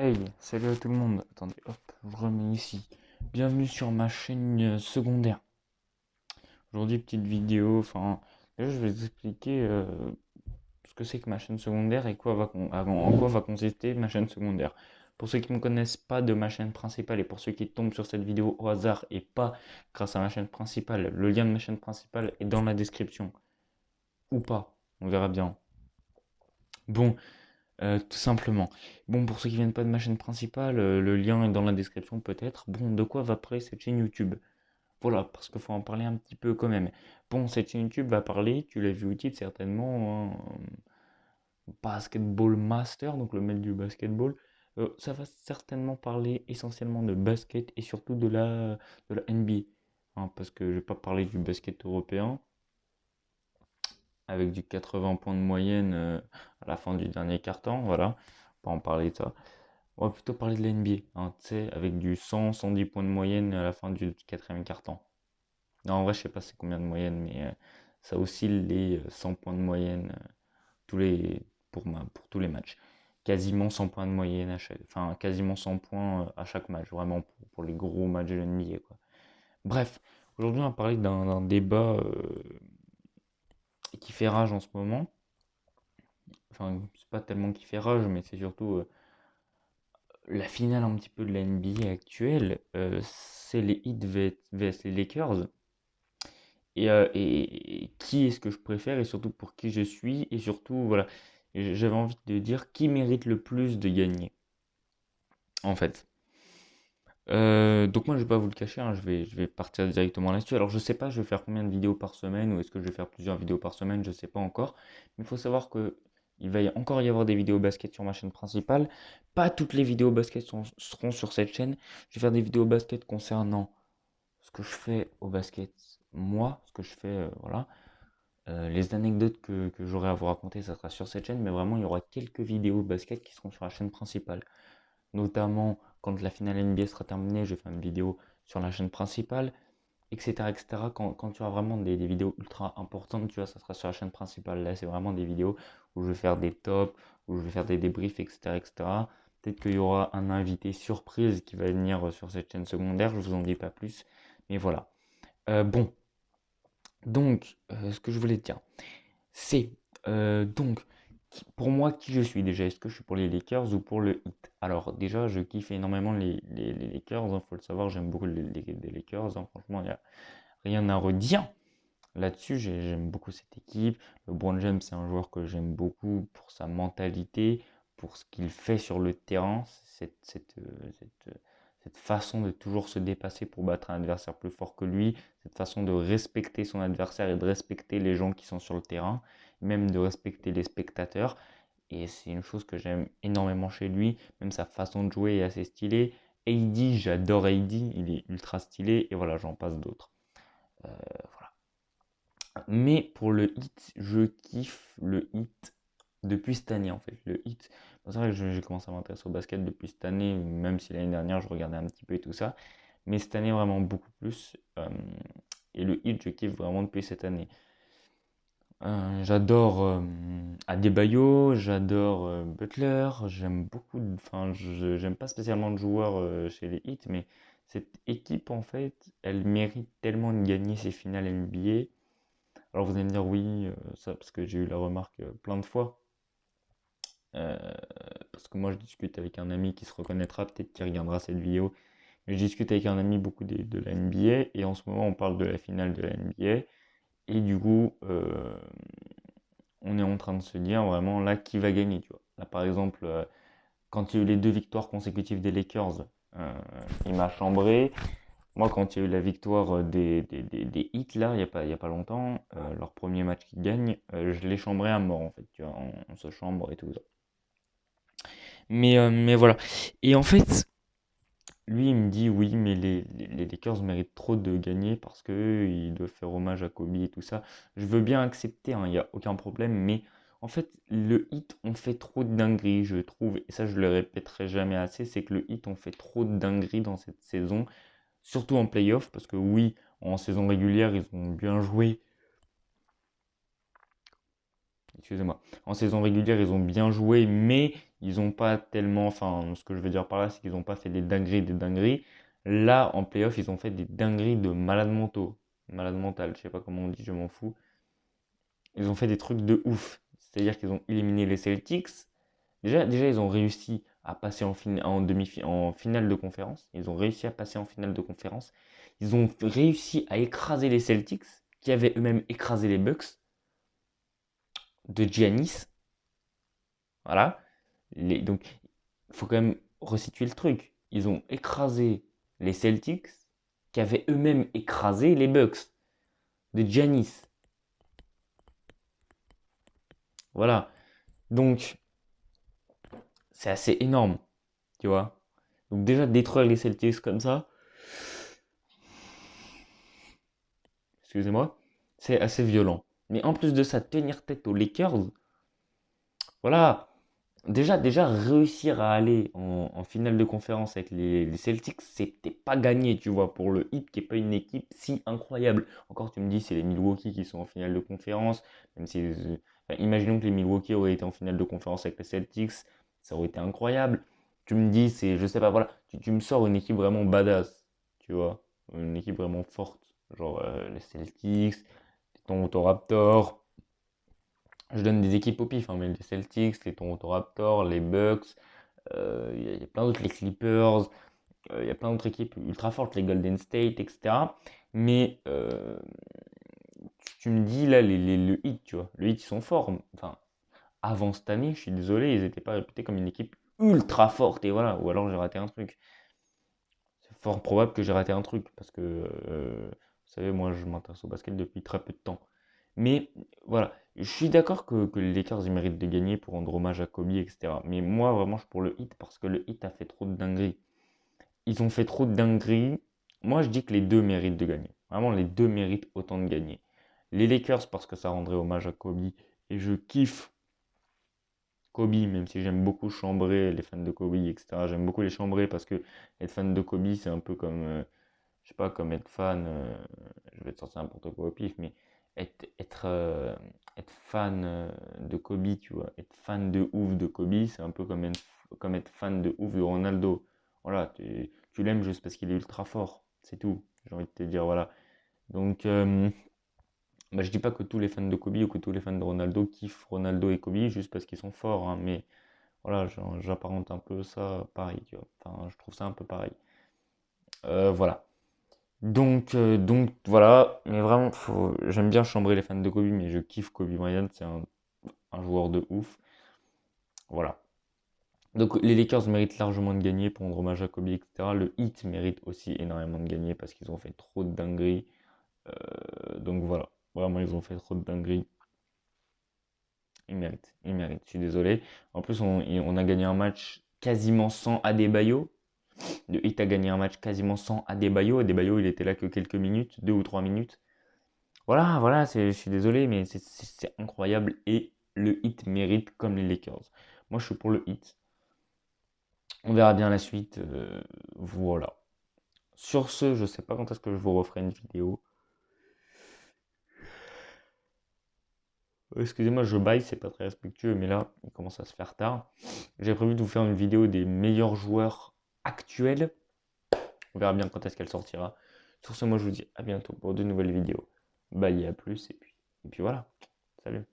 Hey, salut à tout le monde. Attendez, hop, je remets ici. Bienvenue sur ma chaîne secondaire. Aujourd'hui, petite vidéo. Déjà, je vais vous expliquer ce que c'est que ma chaîne secondaire et en quoi va consister ma chaîne secondaire. Pour ceux qui ne me connaissent pas de ma chaîne principale et pour ceux qui tombent sur cette vidéo au hasard et pas grâce à ma chaîne principale, le lien de ma chaîne principale est dans la description. Ou pas, on verra bien. Bon, tout simplement. Bon, pour ceux qui viennent pas de ma chaîne principale, le lien est dans la description peut-être. Bon, de quoi va parler cette chaîne YouTube? Voilà, parce qu'il faut en parler un petit peu quand même. Bon, cette chaîne YouTube va parler, tu l'as vu au titre certainement, hein, Basketball Master, donc le maître du basketball. Ça va certainement parler essentiellement de basket et surtout de la NBA, hein, parce que je vais pas parler du basket européen avec du 80 points de moyenne à la fin du dernier quart-temps, voilà. Pas en parler de ça. On va plutôt parler de la NBA, hein, tu sais, avec du 100, 110 points de moyenne à la fin du quatrième quart-temps. Non, en vrai, je sais pas c'est combien de moyenne, mais ça oscille les 100 points de moyenne tous les, pour tous les matchs. Quasiment 100 points de moyenne enfin, quasiment 100 points à chaque match, vraiment pour les gros matchs de l'NBA, quoi. Bref, aujourd'hui, on va parler d'un débat qui fait rage en ce moment. Enfin, c'est pas tellement qui fait rage, mais c'est surtout la finale un petit peu de la NBA actuelle, c'est les Heat vs les Lakers. Et qui est-ce que je préfère et surtout pour qui je suis et surtout, voilà, j'avais envie de dire qui mérite le plus de gagner, en fait. Donc moi, je vais pas vous le cacher, hein, je vais partir directement là-dessus. Alors, je sais pas, je vais faire combien de vidéos par semaine ou est-ce que je vais faire plusieurs vidéos par semaine, je sais pas encore. Mais il faut savoir que encore y avoir des vidéos basket sur ma chaîne principale. Pas toutes les vidéos basket seront sur cette chaîne. Je vais faire des vidéos basket concernant ce que je fais au basket, moi, ce que je fais, voilà. Les anecdotes que j'aurai à vous raconter, ça sera sur cette chaîne, mais vraiment, il y aura quelques vidéos basket qui seront sur la chaîne principale. Notamment, quand la finale NBA sera terminée, je vais faire une vidéo sur la chaîne principale, etc. etc. Quand tu auras vraiment des vidéos ultra importantes, tu vois, ça sera sur la chaîne principale. Là, c'est vraiment des vidéos où je vais faire des tops, où je vais faire des débriefs, etc. etc. Peut-être qu'il y aura un invité surprise qui va venir sur cette chaîne secondaire, je vous en dis pas plus. Mais voilà. Bon, donc, ce que je voulais te dire, c'est donc, pour moi, qui je suis déjà? Est-ce que je suis pour les Lakers ou pour le Heat? Alors, déjà, je kiffe énormément les Lakers, il faut le savoir, j'aime beaucoup les Lakers, hein, franchement, il n'y a rien à redire. Là-dessus, j'aime beaucoup cette équipe. LeBron James, c'est un joueur que j'aime beaucoup pour sa mentalité, pour ce qu'il fait sur le terrain, cette façon de toujours se dépasser pour battre un adversaire plus fort que lui, cette façon de respecter son adversaire et de respecter les gens qui sont sur le terrain, même de respecter les spectateurs. Et c'est une chose que j'aime énormément chez lui, même sa façon de jouer est assez stylée. AD, j'adore AD, il est ultra stylé, et voilà, j'en passe d'autres. Voilà. Mais pour le hit, je kiffe le hit depuis cette année en fait. Le hit, bon, c'est vrai que j'ai commencé à m'intéresser au basket depuis cette année, même si l'année dernière je regardais un petit peu et tout ça. Mais cette année vraiment beaucoup plus. Et le hit, je kiffe vraiment depuis cette année. J'adore Adebayo, j'adore Butler, j'aime beaucoup, enfin j'aime pas spécialement de joueurs chez les Heat, mais cette équipe en fait, elle mérite tellement de gagner ses finales NBA. Alors vous allez me dire oui, ça parce que j'ai eu la remarque plein de fois. Euh, Parce que moi je discute avec un ami qui se reconnaîtra, peut-être qui regardera cette vidéo. Mais je discute avec un ami beaucoup de la NBA et en ce moment on parle de la finale de la NBA. Et du coup, on est en train de se dire vraiment là qui va gagner, tu vois. Là par exemple, quand il y a eu les deux victoires consécutives des Lakers, euh, il m'a chambré. Moi, quand il y a eu la victoire des Heat, là, il y a pas longtemps, leur premier match qu'ils gagnent, je l'ai chambré à mort, en fait, tu vois, on se chambre et tout ça. Mais voilà. Et en fait, lui, il me dit, oui, mais les Lakers méritent trop de gagner parce qu'ils doivent faire hommage à Kobe et tout ça. Je veux bien accepter, hein, il n'y a aucun problème, mais en fait, le Heat, on fait trop de dingueries, je trouve, et ça, je le répéterai jamais assez, c'est que le Heat, on fait trop de dingueries dans cette saison, surtout en playoff, parce que oui, en saison régulière, ils ont bien joué. excusez-moi. En saison régulière, ils ont bien joué, mais ils n'ont pas tellement. Enfin, ce que je veux dire par là, c'est qu'ils n'ont pas fait des dingueries, des dingueries. Là, en playoff, ils ont fait des dingueries de malades mentaux. Malades mentales, je sais pas comment on dit, je m'en fous. Ils ont fait des trucs de ouf. C'est-à-dire qu'ils ont éliminé les Celtics. Déjà, ils ont réussi à passer en finale de conférence. Ils ont réussi à passer en finale de conférence. Ils ont réussi à écraser les Celtics, qui avaient eux-mêmes écrasé les Bucks de Giannis. Voilà. Donc, il faut quand même resituer le truc. Ils ont écrasé les Celtics, qui avaient eux-mêmes écrasé les Bucks de Giannis. Voilà. Donc, c'est assez énorme, tu vois. Donc déjà, détruire les Celtics comme ça, excusez-moi, c'est assez violent. Mais en plus de ça, tenir tête aux Lakers, voilà. Déjà réussir à aller en finale de conférence avec les Celtics, c'était pas gagné, tu vois, pour le Heat, qui n'est pas une équipe si incroyable. Encore, tu me dis, c'est les Milwaukee qui sont en finale de conférence, même si, enfin, imaginons que les Milwaukee auraient été en finale de conférence avec les Celtics, ça aurait été incroyable. Tu me dis, je sais pas, voilà, tu me sors une équipe vraiment badass, tu vois, une équipe vraiment forte, genre les Celtics, les Toronto Raptors. Je donne des équipes au pif, hein, mais les Celtics, les Toronto Raptors, les Bucks, il y a plein d'autres, les Clippers, il y a plein d'autres équipes ultra fortes, les Golden State, etc. Mais tu me dis là, le Heat, tu vois, le Heat, ils sont forts. Enfin, avant cette année, je suis désolé, ils n'étaient pas réputés comme une équipe ultra forte, et voilà, ou alors j'ai raté un truc. C'est fort probable que j'ai raté un truc, parce que, vous savez, moi, je m'intéresse au basket depuis très peu de temps. Mais voilà, je suis d'accord que les Lakers ils méritent de gagner pour rendre hommage à Kobe, etc. Mais moi, vraiment, je suis pour le Heat parce que le Heat a fait trop de dingueries. Ils ont fait trop de dingueries. Moi, je dis que les deux méritent de gagner. Vraiment, les deux méritent autant de gagner. Les Lakers parce que ça rendrait hommage à Kobe. Et je kiffe Kobe, même si j'aime beaucoup chambrer les fans de Kobe, etc. J'aime beaucoup les chambrer parce que être fan de Kobe, c'est un peu comme, je sais pas, comme être fan, je vais te sortir n'importe quoi au pif, mais être fan de Kobe, tu vois, être fan de ouf de Kobe, c'est un peu comme être fan de ouf de Ronaldo. Voilà, tu l'aimes juste parce qu'il est ultra fort, c'est tout. J'ai envie de te dire, voilà. Donc, bah, je dis pas que tous les fans de Kobe ou que tous les fans de Ronaldo kiffent Ronaldo et Kobe juste parce qu'ils sont forts, hein, mais voilà, j'apparente un peu ça pareil, tu vois. Enfin, je trouve ça un peu pareil. Voilà. Donc voilà, mais vraiment, j'aime bien chambrer les fans de Kobe, mais je kiffe Kobe Bryant, c'est un joueur de ouf. Voilà. Donc les Lakers méritent largement de gagner pour rendre hommage à Kobe, etc. Le Heat mérite aussi énormément de gagner parce qu'ils ont fait trop de dingueries. Donc voilà, vraiment, ils ont fait trop de dingueries. Ils méritent, je suis désolé. En plus, on a gagné un match quasiment sans Adebayo. Le Heat a gagné un match quasiment sans Adebayo. Adebayo, il était là que quelques minutes, 2 ou 3 minutes. Voilà, je suis désolé, mais c'est incroyable et le hit mérite comme les Lakers. Moi, je suis pour le hit. On verra bien la suite. Voilà. Sur ce, je sais pas quand est-ce que je vous referai une vidéo. Excusez-moi, je baille, c'est pas très respectueux, mais là, il commence à se faire tard. J'ai prévu de vous faire une vidéo des meilleurs joueurs actuels. On verra bien quand est-ce qu'elle sortira. Sur ce, moi, je vous dis à bientôt pour de nouvelles vidéos. Bye et à plus, et puis voilà. Salut.